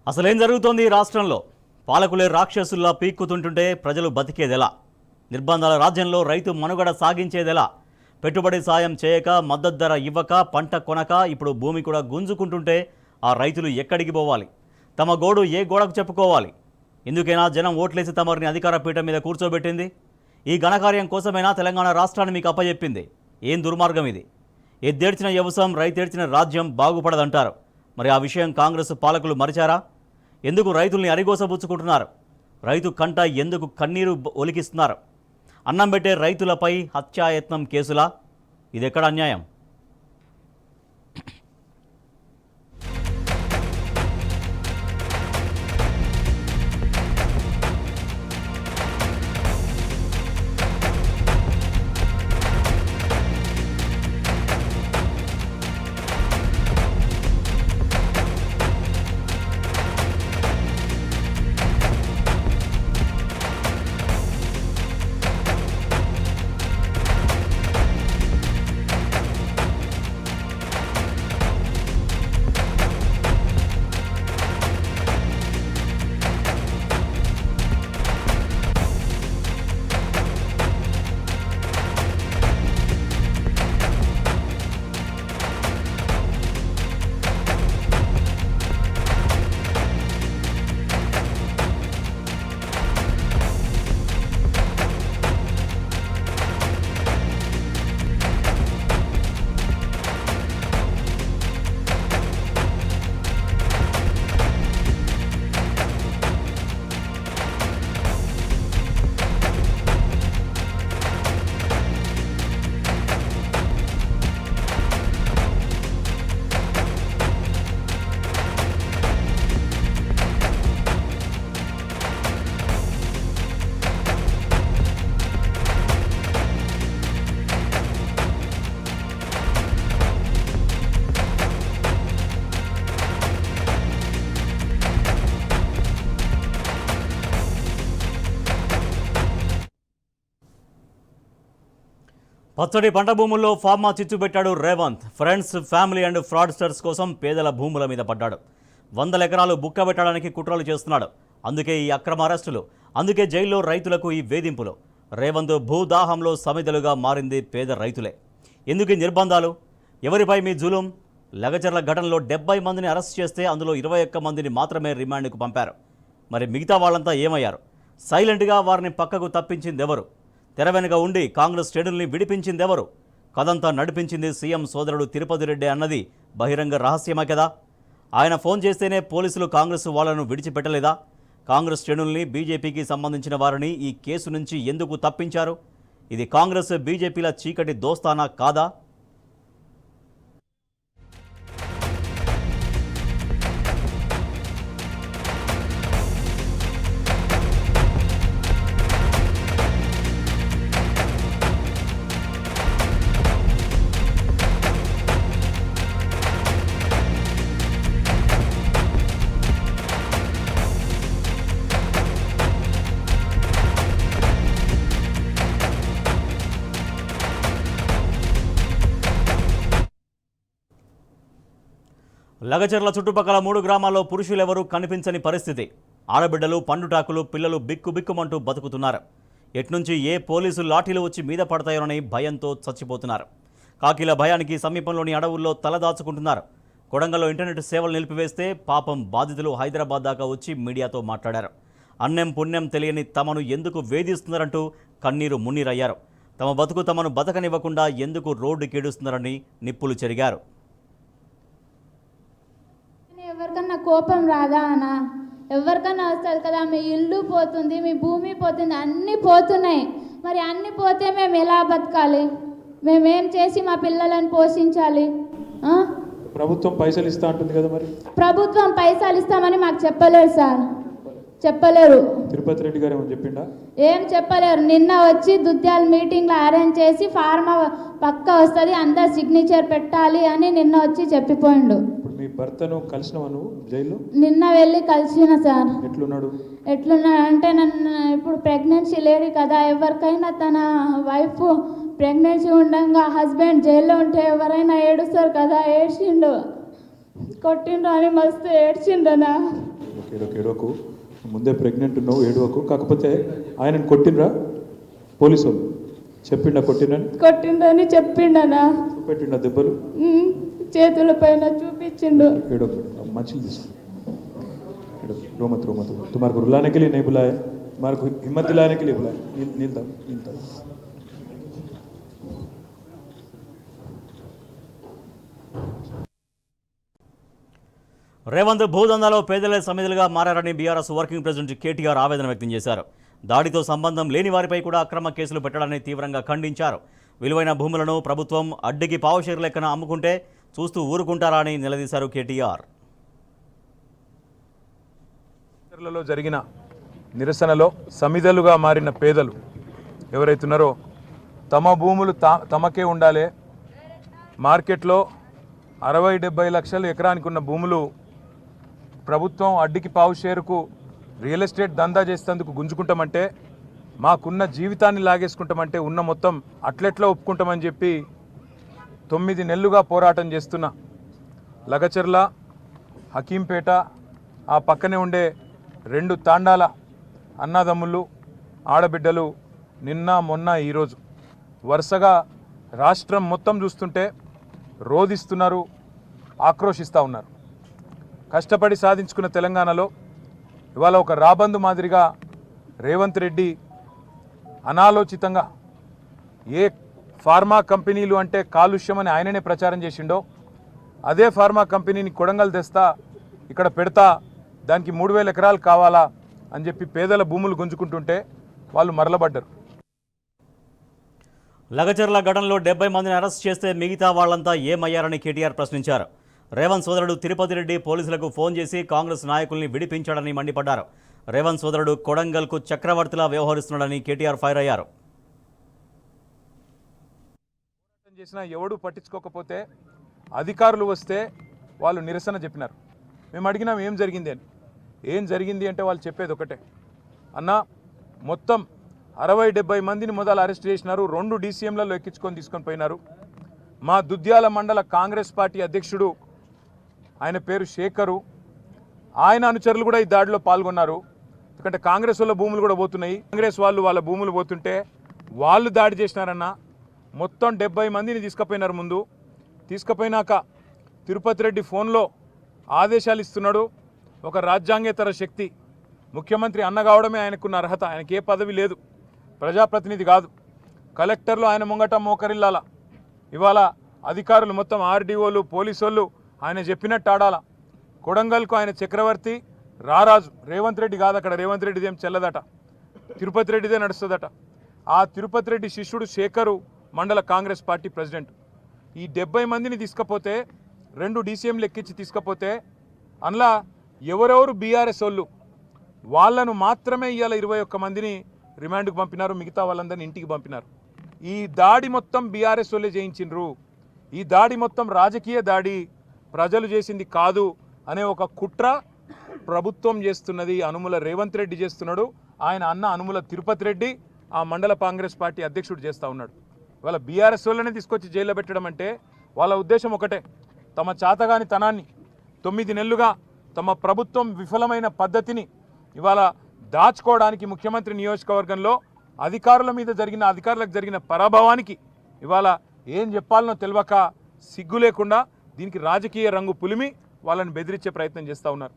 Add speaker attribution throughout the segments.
Speaker 1: అసలేం జరుగుతోంది ఈ రాష్ట్రంలో? పాలకులే రాక్షసుల్లా పీక్కుతుంటుంటే ప్రజలు బతికేదెలా? నిర్బంధాల రాజ్యంలో రైతు మనుగడ సాగించేదెలా? పెట్టుబడి సాయం చేయక, మద్దతు ధర ఇవ్వక, పంట కొనక ఇప్పుడు భూమి కూడా గుంజుకుంటుంటే ఆ రైతులు ఎక్కడికి పోవాలి? తమ గోడు ఏ గోడకు చెప్పుకోవాలి? ఎందుకైనా జనం ఓట్లేసి తమరిని అధికార పీఠం మీద కూర్చోబెట్టింది? ఈ ఘనకార్యం కోసమైనా తెలంగాణ రాష్ట్రాన్ని మీకు అప్పచెప్పింది? ఏం దుర్మార్గం ఇది? ఎద్దేడ్చిన వ్యవసాయం రైతేడ్చిన రాజ్యం బాగుపడదంటారు. మరి ఆ విషయం కాంగ్రెస్ పాలకులు మరిచారా? ఎందుకు రైతుల్ని అరిగోసబుచ్చుకుంటున్నారు? రైతు కంట ఎందుకు కన్నీరు ఒలికిస్తున్నారు? అన్నం పెట్టే రైతులపై హత్యాయత్నం కేసులా? ఇదెక్కడ అన్యాయం? పచ్చడి పంట భూముల్లో ఫార్మా చిచ్చు పెట్టాడు Revanth. Friends, family and fraudsters కోసం పేదల భూముల మీద పడ్డాడు. 100 ఎకరాలు బుక్క పెట్టడానికి కుట్రలు చేస్తున్నాడు. అందుకే ఈ అక్రమ అరెస్టులు, అందుకే జైల్లో రైతులకు ఈ వేధింపులు. రేవంత్ భూదాహంలో సమిధలుగా మారింది పేద రైతులే. ఎందుకు ఈ నిర్బంధాలు? ఎవరిపై మీ జులుం? లగచర్ల ఘటనలో 70 మందిని అరెస్ట్ చేస్తే అందులో 21 మందిని మాత్రమే రిమాండ్కు పంపారు. మరి మిగతా వాళ్ళంతా ఏమయ్యారు? సైలెంట్గా వారిని పక్కకు తప్పించిందెవరు? తెర వెనుక ఉండి కాంగ్రెస్ శ్రేణుల్ని విడిపించిందెవరు? కథంతా నడిపించింది సీఎం సోదరుడు తిరుపతి రెడ్డి అన్నది బహిరంగ రహస్యమే కదా. ఆయన ఫోన్ చేస్తేనే పోలీసులు కాంగ్రెస్ వాళ్లను విడిచిపెట్టలేదా? కాంగ్రెస్ శ్రేణుల్ని, బీజేపీకి సంబంధించిన వారిని ఈ కేసు నుంచి ఎందుకు తప్పించారు? ఇది కాంగ్రెస్ బీజేపీల చీకటి దోస్తానా కాదా? లగచర్ల చుట్టుపక్కల 3 గ్రామాల్లో పురుషులెవరూ కనిపించని పరిస్థితి. ఆడబిడ్డలు, పండుటాకులు, పిల్లలు బిక్కుబిక్కుమంటూ బతుకుతున్నారు. ఎట్నుంచి ఏ పోలీసు లాఠీలు వచ్చి మీద పడతాయోనని భయంతో చచ్చిపోతున్నారు. కాకిల భయానికి సమీపంలోని అడవుల్లో తలదాచుకుంటున్నారు. కొడంగల్లో ఇంటర్నెట్ సేవలు నిలిపివేస్తే పాపం బాధితులు హైదరాబాద్ దాకా వచ్చి మీడియాతో మాట్లాడారు. అన్నం పుణ్యం తెలియని తమను ఎందుకు వేధిస్తున్నారంటూ కన్నీరు మున్నీరయ్యారు. తమ బతుకు తమను బతకనివ్వకుండా ఎందుకు రోడ్డుకేడుస్తున్నారని నిప్పులు చెరిగారు.
Speaker 2: ఎవరికన్నా కోపం రాదా అన్న? ఎవరికన్నా వస్తుంది కదా. మీ ఇల్లు పోతుంది, మీ భూమి పోతుంది, అన్నీ పోతున్నాయి. మరి అన్నీ పోతే మేము ఎలా బతకాలి? మేమేం చేసి మా పిల్లలను పోషించాలి?
Speaker 3: ప్రభుత్వం పైసలు ఇస్తా అంటుంది కదా. మరి
Speaker 2: ప్రభుత్వం పైసలు ఇస్తామని మాకు చెప్పలేరు సార్, చెప్పలేరు.
Speaker 3: తిరుపతి రెడ్డి గారు ఏమని చెప్పిండా?
Speaker 2: ఏం చెప్పలేరు. నిన్న వచ్చి దుద్యాల మీటింగ్లో అరేంజ్ చేసి ఫార్మా పక్క వస్తుంది, అందరు సిగ్నేచర్ పెట్టాలి అని నిన్న వచ్చి చెప్పిపోయిండు.
Speaker 3: ఇప్పుడు మీ భర్తను కలిసినవా నువ్వు జైల్లో?
Speaker 2: నిన్న వెళ్ళి కలిసిన సార్.
Speaker 3: ఎట్లున్నాడు
Speaker 2: అంటే నన్ను ఇప్పుడు ప్రెగ్నెన్సీ లేడు కదా. ఎవరికైనా తన వైఫ్ ప్రెగ్నెన్సీ ఉండగా హస్బెండ్ జైల్లో ఉంటే ఎవరైనా ఏడుస్తారు కదా. ఏడ్చిండు, కొట్టిండు అని మస్తు ఏడ్చిండనా.
Speaker 3: ఏడవకు ముందే ప్రెగ్నెంట్ ఉన్నావు, ఏడవకు. కాకపోతే ఆయనను కొట్టినరా పోలీసు వాళ్ళు? చెప్పిండా కొట్టినని?
Speaker 2: కొట్టిండని చెప్పిండనా?
Speaker 3: పెట్టిండా దెబ్బలు?
Speaker 2: చేతుల పైన చూపించిండు.
Speaker 3: ఏడవకు, మంచిగా తీసుకో. रो मत तुम्हारे को रुलाने के लिए नहीं बुलाया, हमारे को हिम्मत दिलाने के लिए बुलाया. नीलता
Speaker 1: రేవంత్ భూదందాలో పేదలే సమిధులుగా మారారని బీఆర్ఎస్ వర్కింగ్ ప్రెసిడెంట్ కేటీఆర్ ఆవేదన వ్యక్తం చేశారు. దాడితో సంబంధం లేని వారిపై కూడా అక్రమ కేసులు పెట్టడాన్ని తీవ్రంగా ఖండించారు. విలువైన భూములను ప్రభుత్వం అడ్డికి పావుషేరు లెక్కన అమ్ముకుంటే చూస్తూ ఊరుకుంటారా అని నిలదీశారు కేటీఆర్.
Speaker 4: లో జరిగిన నిరసనలో సమిధలుగా మారిన పేదలు ఎవరైతున్నారో తమ భూములు తమకే ఉండాలి, మార్కెట్లో 60-70 లక్షలు ఎకరానికి ఉన్న భూములు ప్రభుత్వం అడ్డికి పావు షేరుకు రియల్ ఎస్టేట్ దందా చేసేందుకు గుంజుకుంటామంటే, మాకున్న జీవితాన్ని లాగేసుకుంటామంటే ఉన్న మొత్తం అట్లెట్లా ఒప్పుకుంటామని చెప్పి 9 నెలలుగా పోరాటం చేస్తున్న లగచర్ల, హకీంపేట, ఆ పక్కనే ఉండే 2 తాండాల అన్నదమ్ములు, ఆడబిడ్డలు నిన్న మొన్న ఈరోజు వరుసగా రాష్ట్రం మొత్తం చూస్తుంటే రోధిస్తున్నారు, ఆక్రోషిస్తూ ఉన్నారు. కష్టపడి సాధించుకున్న తెలంగాణలో ఇవాళ ఒక రాబందు మాదిరిగా రేవంత్ రెడ్డి అనాలోచితంగా ఏ ఫార్మా కంపెనీలు అంటే కాలుష్యం అని ఆయననే ప్రచారం చేసిండో అదే ఫార్మా కంపెనీని కొడంగల్ తెస్తా, ఇక్కడ పెడతా, దానికి 3000 ఎకరాలు కావాలా అని చెప్పి పేదల భూములు గుంజుకుంటుంటే వాళ్ళు మరలబడ్డారు.
Speaker 1: లగచర్ల ఘటనలో 70 మందిని అరెస్ట్ చేస్తే మిగతా వాళ్లంతా ఏమయ్యారని కేటీఆర్ ప్రశ్నించారు. రేవంత్ సోదరుడు తిరుపతి రెడ్డి పోలీసులకు ఫోన్ చేసి కాంగ్రెస్ నాయకుల్ని విడిపించాడని మండిపడ్డారు. రేవంత్ సోదరుడు కొడంగల్కు చక్రవర్తిలా వ్యవహరిస్తున్నాడని కేటీఆర్ ఫైర్ అయ్యారు.
Speaker 4: చేసినా ఎవడు పట్టించుకోకపోతే అధికారులు వస్తే వాళ్ళు నిరసన చెప్పినారు. మేము అడిగినాం ఏం జరిగింది అని. ఏం జరిగింది అంటే వాళ్ళు చెప్పేది ఒకటే, అన్న మొత్తం 60-70 మందిని మొదలు అరెస్ట్ చేసినారు, 2 DCMలలో ఎక్కించుకొని తీసుకొని పోయినారు. మా దుద్యాల మండల కాంగ్రెస్ పార్టీ అధ్యక్షుడు, ఆయన పేరు శేఖరు, ఆయన అనుచరులు కూడా ఈ దాడిలో పాల్గొన్నారు. ఎందుకంటే కాంగ్రెస్ వాళ్ళ భూములు కూడా పోతున్నాయి, కాంగ్రెస్ వాళ్ళు వాళ్ళ భూములు పోతుంటే వాళ్ళు దాడి చేసినారన్న. మొత్తం 70 మందిని తీసుకుపోయినారు. ముందు తీసుకుపోయినాక తిరుపతి రెడ్డి ఫోన్లో ఆదేశాలు ఇస్తున్నాడు. ఒక రాజ్యాంగేతర శక్తి, ముఖ్యమంత్రి అన్న కావడమే ఆయనకున్న అర్హత, ఆయనకి ఏ పదవి లేదు, ప్రజాప్రతినిధి కాదు. కలెక్టర్లు ఆయన ముంగట మోకరిల్లాల. ఇవాళ అధికారులు మొత్తం ఆర్డీఓలు, పోలీసు వాళ్ళు ఆయన చెప్పినట్టు ఆడాల. కొడంగల్కు ఆయన చక్రవర్తి, రారాజు. రేవంత్ రెడ్డి కాదు, అక్కడ రేవంత్ రెడ్డిదేం చెల్లదట, తిరుపతి రెడ్డిదే నడుస్తుందట. ఆ తిరుపతి రెడ్డి శిష్యుడు శేఖరు మండల కాంగ్రెస్ పార్టీ ప్రెసిడెంట్. ఈ 70 మందిని తీసుకపోతే 2 DCMలు ఎక్కించి తీసుకపోతే అందులో ఎవరెవరు బీఆర్ఎస్ వాళ్ళు వాళ్ళను మాత్రమే ఇవాళ 21 మందిని రిమాండ్కు పంపినారు, మిగతా వాళ్ళందరినీ ఇంటికి పంపినారు. ఈ దాడి మొత్తం బీఆర్ఎస్ వాళ్ళే చేయించిండ్రు. ఈ దాడి మొత్తం రాజకీయ దాడి, ప్రజలు చేసింది కాదు అనే ఒక కుట్ర ప్రభుత్వం చేస్తున్నది. అనుముల రేవంత్ రెడ్డి చేస్తున్నాడు, ఆయన అన్న అనుముల తిరుపతి రెడ్డి ఆ మండల కాంగ్రెస్ పార్టీ అధ్యక్షుడు చేస్తూ ఉన్నాడు. వాళ్ళ బీఆర్ఎస్ వాళ్ళనే తీసుకొచ్చి జైల్లో పెట్టడం అంటే వాళ్ళ ఉద్దేశం ఒకటే, తమ చాతగాని తనాన్ని 9 నెలలుగా తమ ప్రభుత్వం విఫలమైన పద్ధతిని ఇవాళ దాచుకోవడానికి, ముఖ్యమంత్రి నియోజకవర్గంలో అధికారులకు జరిగిన పరాభవానికి ఇవాళ ఏం చెప్పాలనో తెలియక సిగ్గు లేకుండా దీనికి రాజకీయ రంగు పులిమి వాళ్ళని బెదిరించే ప్రయత్నం చేస్తూ ఉన్నారు.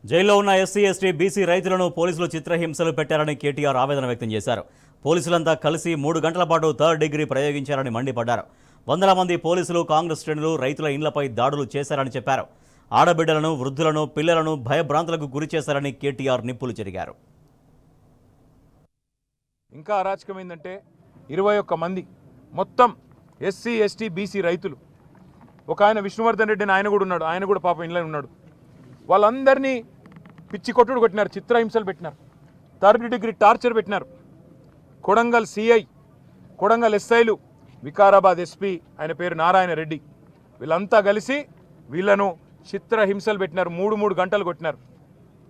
Speaker 1: జైల్లో ఉన్న ఎస్సీ, ఎస్టీ, బీసీ రైతులను పోలీసులు చిత్రహింసలు పెట్టారని కేటీఆర్ ఆవేదన వ్యక్తం చేశారు. పోలీసులంతా కలిసి 3 గంటల పాటు 3rd డిగ్రీ ప్రయోగించారని మండిపడ్డారు. వందల మంది పోలీసులు, కాంగ్రెస్ శ్రేణులు రైతుల ఇండ్లపై దాడులు చేశారని చెప్పారు. ఆడబిడ్డలను, వృద్ధులను, పిల్లలను భయభ్రాంతులకు గురి చేశారని కేటీఆర్ నిప్పులు చెరిగారు.
Speaker 4: ఇంకా అరాచకం ఏంటంటే 21 మంది మొత్తం ఎస్సీ, ఎస్టీ, బీసీ రైతులు. ఒక ఆయన విష్ణువర్ధన్ రెడ్డి అని ఆయన కూడా ఉన్నాడు, ఆయన కూడా పాపం ఇంట్లో ఉన్నాడు. వాళ్ళందరినీ పిచ్చి కొట్టుడు కొట్టినారు, చిత్రహింసలు పెట్టినారు, 3rd డిగ్రీ టార్చర్ పెట్టినారు. కొడంగల్ సిఐ, కొడంగల్ ఎస్ఐలు, వికారాబాద్ ఎస్పీ ఆయన పేరు నారాయణ రెడ్డి, వీళ్ళంతా కలిసి వీళ్ళను చిత్రహింసలు పెట్టినారు. 3 గంటలు కొట్టినారు.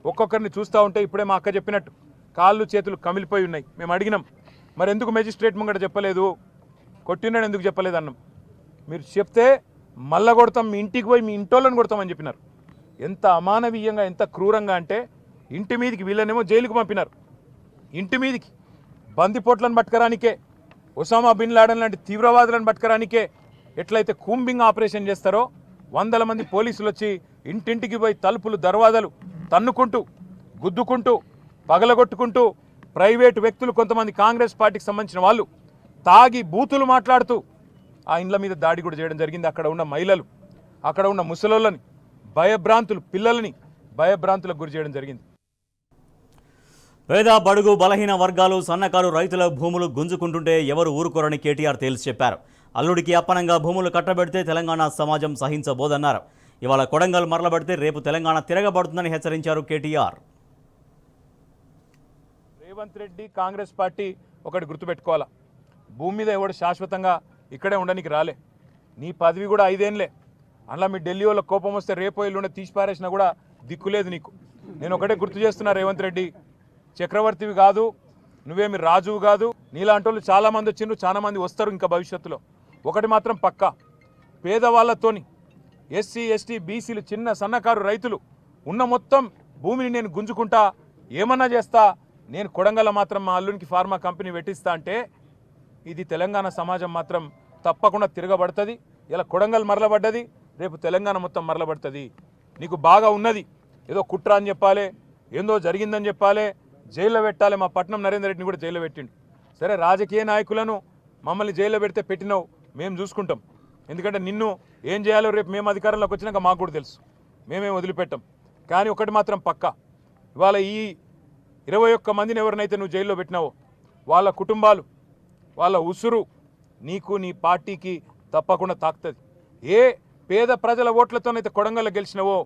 Speaker 4: ఒక్కొక్కరిని చూస్తూ ఉంటే ఇప్పుడే మా అక్క చెప్పినట్టు కాళ్ళు చేతులు కమిలిపోయి ఉన్నాయి. మేము అడిగినాం, మరి ఎందుకు మేజిస్ట్రేట్ ముంగట చెప్పలేదు, కొట్టినాడు ఎందుకు చెప్పలేదు అన్నాం. మీరు చెప్తే మళ్ళా కొడతాం, మీ ఇంటికి పోయి మీ ఇంటోళ్ళని కొడతామని చెప్పినారు. ఎంత అమానవీయంగా ఎంత క్రూరంగా అంటే ఇంటి మీదికి వీళ్ళనేమో జైలుకు పంపినారు. ఇంటి మీదికి బందిపోట్లను పట్టుకరానికే, ఒసామా బిన్ లాడెన్ లాంటి తీవ్రవాదులను పట్టుకరానికే ఎట్లయితే కూంబింగ్ ఆపరేషన్ చేస్తారో 100 మంది పోలీసులు వచ్చి ఇంటింటికి పోయి తలుపులు దర్వాజాలు తన్నుకుంటూ గుద్దుకుంటూ పగలగొట్టుకుంటూ ప్రైవేటు వ్యక్తులు కొంతమంది కాంగ్రెస్ పార్టీకి సంబంధించిన వాళ్ళు తాగి బూతులు మాట్లాడుతూ ఆ ఇండ్ల మీద దాడి కూడా చేయడం జరిగింది. అక్కడ ఉన్న మహిళలు, అక్కడ ఉన్న ముసలోళ్ళని పిల్లలని భయభ్రాంతులకు గురి చేయడం జరిగింది.
Speaker 1: పేద బడుగు బలహీన వర్గాలు సన్నకారు రైతుల భూములు గుంజుకుంటుంటే ఎవరు ఊరుకోరని కేటీఆర్ తేల్చి చెప్పారు. అల్లుడికి అప్పనంగా భూములు కట్టబెడితే తెలంగాణ సమాజం సహించబోదన్నారు. ఇవాళ కొడంగల్ మరలబెడితే రేపు తెలంగాణ తిరగబడుతుందని హెచ్చరించారు కేటీఆర్.
Speaker 4: రేవంత్ రెడ్డి కాంగ్రెస్ పార్టీ ఒకటి గుర్తుపెట్టుకోవాలా, భూమి మీద ఎవడు శాశ్వతంగా ఇక్కడే ఉండడానికి రాలే. నీ పదవి కూడా 5 ఏళ్ళే. అందులో మీ ఢిల్లీ వాళ్ళ కోపం వస్తే రేపో ఎల్లుండే తీసిపారేసినా కూడా దిక్కులేదు నీకు. నేను ఒకటే గుర్తు చేస్తున్నా, రేవంత్ రెడ్డి చక్రవర్తివి కాదు, నువ్వేమి రాజువు కాదు. నీలాంటి వాళ్ళు చాలామంది వచ్చిండ్రు, చాలా మంది వస్తారు ఇంకా భవిష్యత్తులో. ఒకటి మాత్రం పక్కా, పేదవాళ్లతోని ఎస్సీ ఎస్టీ బీసీలు చిన్న సన్నకారు రైతులు ఉన్న మొత్తం భూమిని నేను గుంజుకుంటా, ఏమన్నా చేస్తా, నేను కొడంగల్ మాత్రం మా అల్లునికి ఫార్మా కంపెనీ పెట్టిస్తా అంటే ఇది తెలంగాణ సమాజం మాత్రం తప్పకుండా తిరగబడుతుంది. ఇలా కొడంగల్ మరలబడ్డది, రేపు తెలంగాణ మొత్తం మరలబడుతుంది. నీకు బాగా ఉన్నది, ఏదో కుట్ర అని చెప్పాలి, ఏందో జరిగిందని చెప్పాలి, జైల్లో పెట్టాలి. మా పట్నం నరేందర్ రెడ్డిని కూడా జైల్లో పెట్టిండు. సరే, రాజకీయ నాయకులను మమ్మల్ని జైల్లో పెడితే పెట్టినావు, మేము చూసుకుంటాం. ఎందుకంటే నిన్ను ఏం చేయాలో రేపు మేము అధికారంలోకి వచ్చినాక మాకు కూడా తెలుసు, మేమేం వదిలిపెట్టాం. కానీ ఒకటి మాత్రం పక్కా, ఇవాళ ఈ 21 మందిని ఎవరినైతే నువ్వు జైల్లో పెట్టినావో వాళ్ళ కుటుంబాలు, వాళ్ళ ఉసురు నీకు నీ పార్టీకి తప్పకుండా తాకుతుంది. ఏ పేద ప్రజల ఓట్లతోనైతే కొడంగల్లో గెలిచినవో,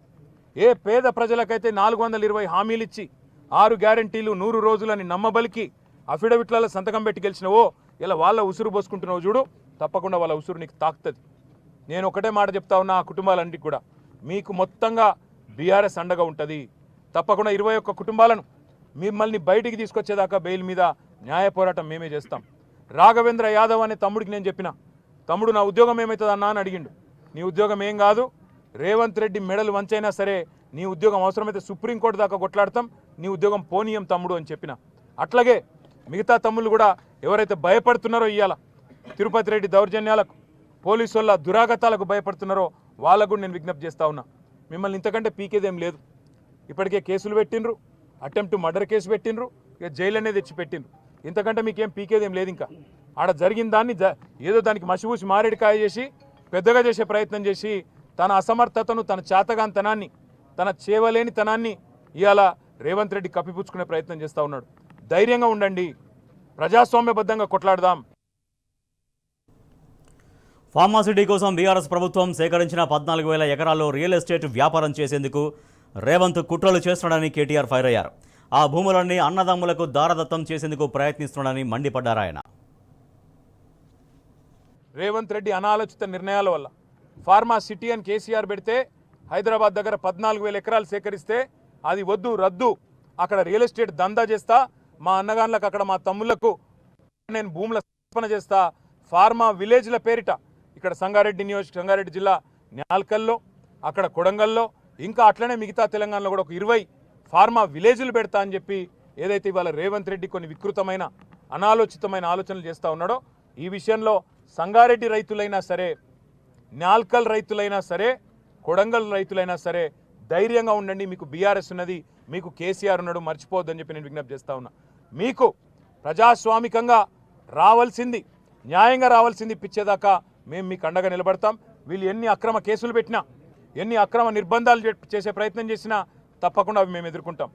Speaker 4: ఏ పేద ప్రజలకైతే 420 హామీలు ఇచ్చి 6 గ్యారంటీలు 100 రోజులని నమ్మబలికి అఫిడవిట్లలో సంతకం పెట్టి గెలిచినవో, ఇలా వాళ్ళ ఉసురు పోసుకుంటున్నావు చూడు, తప్పకుండా వాళ్ళ ఉసురు నీకు తాకుతుంది. నేను ఒకటే మాట చెప్తా ఉన్నా, ఆ కుటుంబాలన్నిటికీ కూడా మీకు మొత్తంగా బీఆర్ఎస్ అండగా ఉంటుంది. తప్పకుండా 21 కుటుంబాలను మిమ్మల్ని బయటికి తీసుకొచ్చేదాకా బెయిల్ మీద న్యాయ పోరాటం మేమే చేస్తాం. రాఘవేంద్ర యాదవ్ అనే తమ్ముడికి నేను చెప్పిన, తమ్ముడు నా ఉద్యోగం ఏమవుతుంది అన్నా అని అడిగిండు. నీ ఉద్యోగం ఏం కాదు, రేవంత్ రెడ్డి మెడలు వంచైనా సరే నీ ఉద్యోగం అవసరమైతే సుప్రీంకోర్టు దాకా కొట్లాడతాం, నీ ఉద్యోగం పోనీయం తమ్ముడు అని చెప్పిన. అట్లాగే మిగతా తమ్ముళ్ళు కూడా ఎవరైతే భయపడుతున్నారో, ఇవాళ తిరుపతి రెడ్డి దౌర్జన్యాలకు, పోలీసు వాళ్ళ దురాగతాలకు భయపడుతున్నారో వాళ్ళకు కూడా నేను విజ్ఞప్తి చేస్తా ఉన్నా, మిమ్మల్ని ఇంతకంటే పీకేదేం లేదు. ఇప్పటికే కేసులు పెట్టిండ్రు, అటెంప్ట్ మర్డర్ కేసు పెట్టిండ్రు, ఇక జైలు అనేది తెచ్చి పెట్టిండ్రు. ఇంతకంటే మీకేం పీకేదేం లేదు. ఇంకా ఆడ జరిగిన దాన్ని ఏదో దానికి మసిపూసి మారేడికాయ చేసి పెద్దగా చేసే ప్రయత్నం చేసి తన అసమర్థతను, తన చేతగాంతనాన్ని, తన చేవలేని తనాన్ని ఇవాళ రేవంత్ రెడ్డి కప్పిపుచ్చుకునే ప్రయత్నం చేస్తూ ఉన్నాడు. ధైర్యంగా ఉండండి, ప్రజాస్వామ్యబద్ధంగా కొట్లాడదాం.
Speaker 1: ఫార్మాసిటీ కోసం బీఆర్ఎస్ ప్రభుత్వం సేకరించిన 14,000 ఎకరాల్లో రియల్ ఎస్టేట్ వ్యాపారం చేసేందుకు రేవంత్ కుట్రలు చేస్తున్నాడని కేటీఆర్ ఫైర్ అయ్యారు. ఆ భూములన్నీ అన్నదమ్ములకు దారదత్తం చేసేందుకు ప్రయత్నిస్తున్నాడని మండిపడ్డారు ఆయన.
Speaker 4: రేవంత్ రెడ్డి అనాలోచిత నిర్ణయాల వల్ల ఫార్మా సిటీ అని కేసీఆర్ పెడితే హైదరాబాద్ దగ్గర 14,000 ఎకరాలు సేకరిస్తే అది వద్దు, రద్దు, అక్కడ రియల్ ఎస్టేట్ దందా చేస్తా, మా అన్నగాన్లకు అక్కడ మా తమ్ముళ్లకు నేను భూముల సమర్పణ చేస్తా, ఫార్మా విలేజ్ల పేరిట ఇక్కడ సంగారెడ్డి జిల్లా న్యాల్కల్లో, అక్కడ కొడంగల్లో, ఇంకా అట్లనే మిగతా తెలంగాణలో కూడా ఒక 20 ఫార్మా విలేజ్లు పెడతా అని చెప్పి ఏదైతే ఇవాళ రేవంత్ రెడ్డి కొన్ని వికృతమైన అనాలోచితమైన ఆలోచనలు చేస్తూ ఉన్నాడో, ఈ విషయంలో సంగారెడ్డి రైతులైనా సరే, న్యాల్కల్ రైతులైనా సరే, కొడంగల్ రైతులైనా సరే ధైర్యంగా ఉండండి. మీకు బీఆర్ఎస్ ఉన్నది, మీకు కేసీఆర్ ఉన్నాడు, మర్చిపోవద్దని చెప్పి నేను విజ్ఞప్తి చేస్తా ఉన్నా. మీకు ప్రజాస్వామికంగా రావాల్సింది, న్యాయంగా రావాల్సింది ఇప్పించేదాకా మేము మీకు అండగా నిలబడతాం. వీళ్ళు ఎన్ని అక్రమ కేసులు పెట్టినా, ఎన్ని అక్రమ నిర్బంధాలు చేసే ప్రయత్నం చేసినా తప్పకుండా అవి మేము ఎదుర్కొంటాం.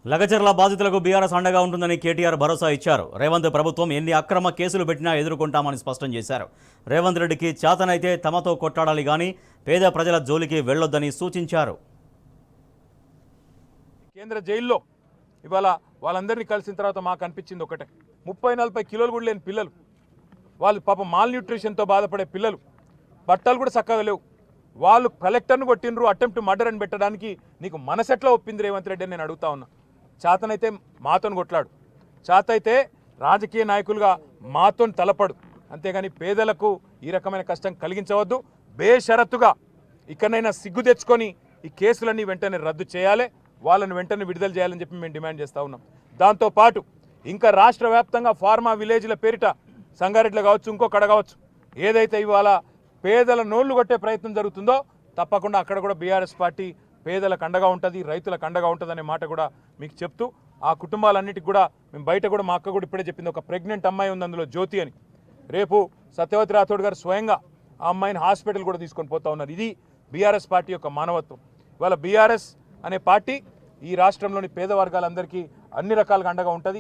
Speaker 1: లగచర్ల బాధితులకు బీఆర్ఎస్ అండగా ఉంటుందని కేటీఆర్ భరోసా ఇచ్చారు. రేవంత్ ప్రభుత్వం ఎన్ని అక్రమ కేసులు పెట్టినా ఎదుర్కొంటామని స్పష్టం చేశారు. రేవంత్ రెడ్డికి చేతనైతే తమతో కొట్టాడాలి కానీ పేద ప్రజల జోలికి వెళ్లొద్దని సూచించారు.
Speaker 4: కేంద్ర జైల్లో ఇవాళ వాళ్ళందరినీ కలిసిన తర్వాత మాకు అనిపించింది ఒకటే, 30-40 కిలోలు కూడా లేని పిల్లలు, వాళ్ళు పాపం మాల్ న్యూట్రిషన్తో బాధపడే పిల్లలు, బట్టలు కూడా చక్కగా లేవు, వాళ్ళు కలెక్టర్ను కొట్టినరు, అటెంప్ట్ మర్డర్ అని పెట్టడానికి నీకు మనసెట్లా ఒప్పింది రేవంత్ రెడ్డి అని నేను అడుగుతా ఉన్నా. చేతనైతే మాతోని కొట్లాడు, చేతైతే రాజకీయ నాయకులుగా మాతోని తలపడు, అంతేగాని పేదలకు ఈ రకమైన కష్టం కలిగించవద్దు. బేషరతుగా ఇకనైనా సిగ్గు తెచ్చుకొని ఈ కేసులన్నీ వెంటనే రద్దు చేయాలి, వాళ్ళని వెంటనే విడుదల చేయాలని చెప్పి మేము డిమాండ్ చేస్తూ ఉన్నాం. దాంతోపాటు ఇంకా రాష్ట్ర వ్యాప్తంగా ఫార్మా విలేజ్ల పేరిట సంగారెడ్డిలో కావచ్చు, ఇంకొకడ కావచ్చు, ఏదైతే ఇవాళ పేదల నోళ్లు కొట్టే ప్రయత్నం జరుగుతుందో తప్పకుండా అక్కడ కూడా బీఆర్ఎస్ పార్టీ పేదలకు అండగా ఉంటుంది, రైతులకు అండగా ఉంటుంది అనే మాట కూడా మీకు చెప్తూ, ఆ కుటుంబాలన్నిటికి కూడా మేము బయట కూడా మా అక్క కూడా ఇప్పుడే చెప్పింది, ఒక ప్రెగ్నెంట్ అమ్మాయి ఉంది అందులో జ్యోతి అని. రేపు సత్యవతి రాథోడ్ గారు స్వయంగా ఆ అమ్మాయిని హాస్పిటల్ కూడా తీసుకొని పోతా ఉన్నారు. ఇది బీఆర్ఎస్ పార్టీ యొక్క మానవత్వం. ఇవాళ బీఆర్ఎస్ అనే పార్టీ ఈ రాష్ట్రంలోని పేద వర్గాలందరికీ అన్ని రకాలుగా అండగా ఉంటుంది.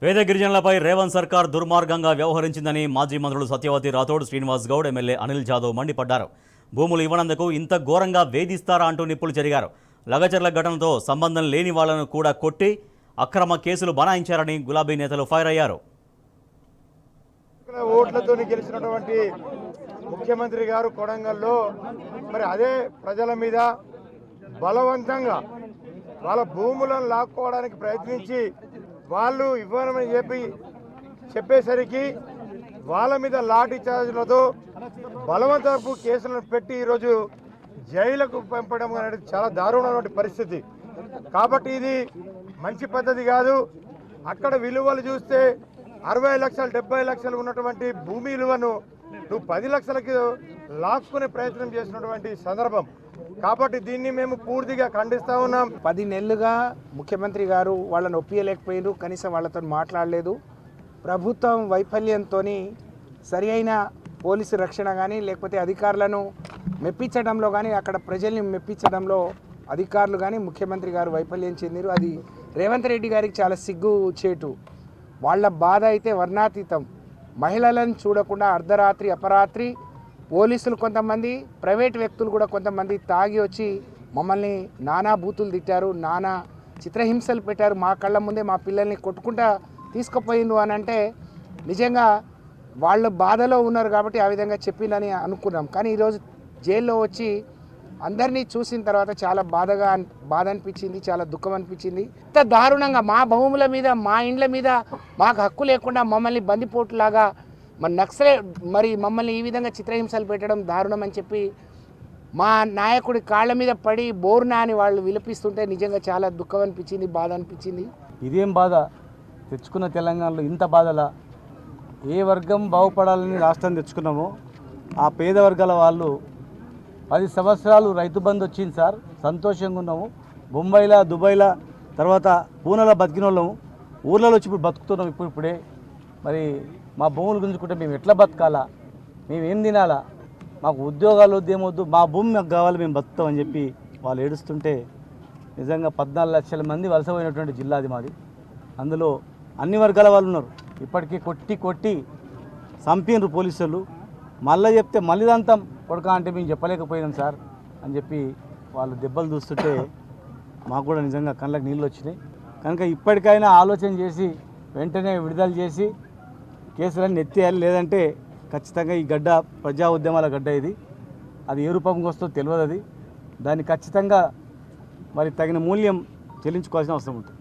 Speaker 1: పేద గిరిజనులపై రేవంత్ సర్కార్ దుర్మార్గంగా వ్యవహరించిందని మాజీ మంత్రులు సత్యవతి రాథోడ్, శ్రీనివాస్ గౌడ్, ఎమ్మెల్యే అనిల్ జాదవ్ మండిపడ్డారు. భూములు ఇవ్వనందుకు ఇంత ఘోరంగా వేధిస్తారా అంటూ నిప్పులు చెరిగారు. లగచర్ల ఘటనతో సంబంధం లేని వాళ్లను కూడా కొట్టి అక్రమ కేసులు బనాయించారని గులాబీ నేతలు ఫైర్ అయ్యారు.
Speaker 5: ఓట్లతో గెలిచినటువంటి ముఖ్యమంత్రి గారు కొడంగల్లో మరి అదే ప్రజల మీద బలవంతంగా వాళ్ళ భూములను లాక్కోవడానికి ప్రయత్నించి వాళ్ళు ఇవ్వనని చెప్పేసరికి వాళ్ళ మీద లాఠీ చార్జీలతో బలవంతపు కేసులను పెట్టి ఈరోజు జైలుకు పంపడం అనేది చాలా దారుణమైన పరిస్థితి. కాబట్టి ఇది మంచి పద్ధతి కాదు. అక్కడ విలువలు చూస్తే 60 లక్షలు 70 లక్షలు ఉన్నటువంటి భూమి విలువను నువ్వు 10 లక్షలకి లాక్కునే ప్రయత్నం చేసినటువంటి సందర్భం. కాబట్టి దీన్ని మేము పూర్తిగా ఖండిస్తూ ఉన్నాం.
Speaker 6: 10 నెలలుగా ముఖ్యమంత్రి గారు వాళ్ళని ఒప్పియలేకపోయారు, కనీసం వాళ్ళతో మాట్లాడలేదు. ప్రభుత్వం వైఫల్యంతో సరి అయిన పోలీసు రక్షణ కానీ లేకపోతే అధికారులను మెప్పించడంలో కానీ అక్కడ ప్రజల్ని మెప్పించడంలో అధికారులు కానీ ముఖ్యమంత్రి గారు వైఫల్యం చెందారు. అది రేవంత్ రెడ్డి గారికి చాలా సిగ్గు చేటు. వాళ్ళ బాధ అయితే వర్ణాతీతం. మహిళలను చూడకుండా అర్ధరాత్రి అపరాత్రి పోలీసులు కొంతమంది, ప్రైవేట్ వ్యక్తులు కూడా కొంతమంది తాగి వచ్చి మమ్మల్ని నానా బూతులు తిట్టారు, నానా చిత్రహింసలు పెట్టారు. మా కళ్ళ ముందే మా పిల్లల్ని కొట్టుకుంటా తీసుకుపోయిండు అని అంటే నిజంగా వాళ్ళు బాధలో ఉన్నారు కాబట్టి ఆ విధంగా చెప్పిందని అనుకున్నాం. కానీ ఈరోజు జైల్లో వచ్చి అందరినీ చూసిన తర్వాత చాలా బాధ అనిపించింది, చాలా దుఃఖం అనిపించింది. ఇంత దారుణంగా మా భూముల మీద, మా ఇండ్ల మీద మాకు హక్కు లేకుండా మమ్మల్ని బందిపోటులాగా మరి మమ్మల్ని ఈ విధంగా చిత్రహింసలు పెట్టడం దారుణం అని చెప్పి మా నాయకుడి కాళ్ళ మీద పడి బోర్నా అని వాళ్ళు విలపిస్తుంటే నిజంగా చాలా దుఃఖం అనిపించింది, బాధ అనిపించింది.
Speaker 7: ఇదేం బాధ, తెచ్చుకున్న తెలంగాణలో ఇంత బాధలా? ఏ వర్గం బాగుపడాలని రాష్ట్రం తెచ్చుకున్నామో ఆ పేద వర్గాల వాళ్ళు 10 సంవత్సరాలు రైతు బంధు వచ్చింది సార్, సంతోషంగా ఉన్నాము. బొంబాయిలో, దుబాయ్లో, తర్వాత పూణేలో బతికిన వాళ్ళము ఊర్లలో వచ్చి ఇప్పుడు బతుకుతున్నాం. ఇప్పుడే మరి మా భూములు గుంజుకుంటే మేము ఎట్లా బతకాలా, మేము ఏం తినాలా, మాకు ఉద్యోగాలు వద్దేమొద్దు, మా భూమి మాకు కావాలి, మేము బతుకుతామని చెప్పి వాళ్ళు ఏడుస్తుంటే నిజంగా 14 లక్షల మంది వలసపోయినటువంటి జిల్లా అది మాది. అందులో అన్ని వర్గాల వాళ్ళు ఉన్నారు. ఇప్పటికీ కొట్టి చంపినరు పోలీసులు. మళ్ళీ చెప్తే మళ్ళీ దంతం కొడక అంటే మేము చెప్పలేకపోయినాం సార్ అని చెప్పి వాళ్ళు దెబ్బలు చూస్తుంటే మాకు కూడా నిజంగా కళ్ళకి నీళ్ళు వచ్చినాయి. కనుక ఇప్పటికైనా ఆలోచన చేసి వెంటనే విడుదల చేసి కేసులన్నీ ఎత్తేయాలి. లేదంటే ఖచ్చితంగా ఈ గడ్డ ప్రజా ఉద్యమాల గడ్డ ఇది, అది ఏ రూపంగా వస్తుందో తెలియదు. అది దాన్ని ఖచ్చితంగా మరి తగిన మూల్యం చెల్లించుకోవాల్సిన అవసరం ఉంటుంది.